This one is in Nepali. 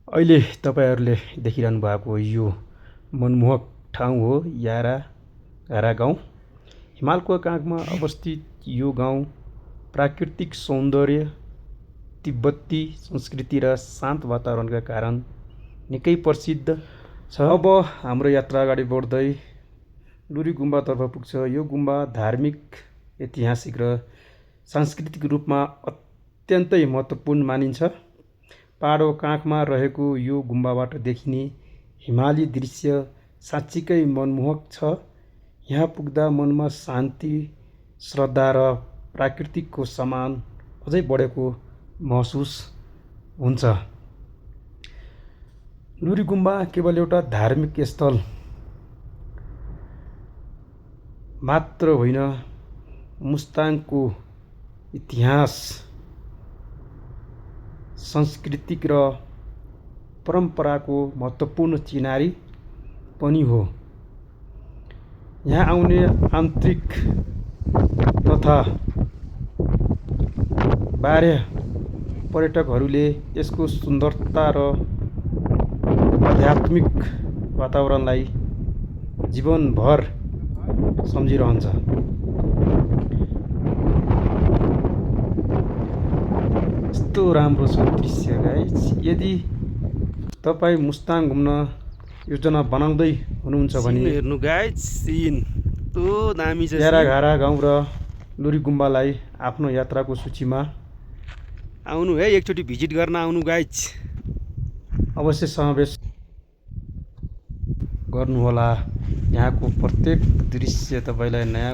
अहिले तपाईहरुले देखिरहनु भएको यो मनमोहक ठाउँ हो यारा गाउँ। हिमालको काखमा अवस्थित यो गाउँ प्राकृतिक सौन्दर्य, तिब्बती संस्कृति र शान्त वातावरणका कारण निकै प्रसिद्ध छ। अब हाम्रो यात्रा अगाडि बढ्दै लुरी गुम्बातर्फ पुग्छ। यो गुम्बा धार्मिक, ऐतिहासिक र सांस्कृतिक रूपमा अत्यन्तै महत्त्वपूर्ण मानिन्छ। पहाडको काखमा रहेको यो गुम्बाबाट देखिने हिमाली दृश्य साँच्चीकै मनमोहक छ। यहाँ पुग्दा मनमा शान्ति, श्रद्धा र प्रकृतिको सम्मान अझै बढेको महसुस हुन्छ। लुरी गुम्बा केवल एउटा धार्मिक स्थल मात्र होइन, मुस्ताङको इतिहास, सांस्कृतिक र परम्पराको महत्त्वपूर्ण चिनारी पनि हो। यहाँ आउने आन्तरिक तथा बाह्य पर्यटकहरूले यसको सुन्दरता र आध्यात्मिक वातावरणलाई जीवनभर सम्झिरहन्छ। यस्तो राम्रो छ दृश्य गाइस। यदि तपाईँ मुस्ताङ घुम्न योजना बनाउँदै हुनुहुन्छ भने हेर्नु गाइस, सीन कस्तो दामी छ। याराघारा गाउँ र लुरी गुम्बालाई आफ्नो यात्राको सूचीमा आउनु है, एकचोटि भिजिट गर्न आउनु गाइस। अवश्य समावेश गर्नुहोला। यहाँको प्रत्येक दृश्य तपाईँलाई नयाँ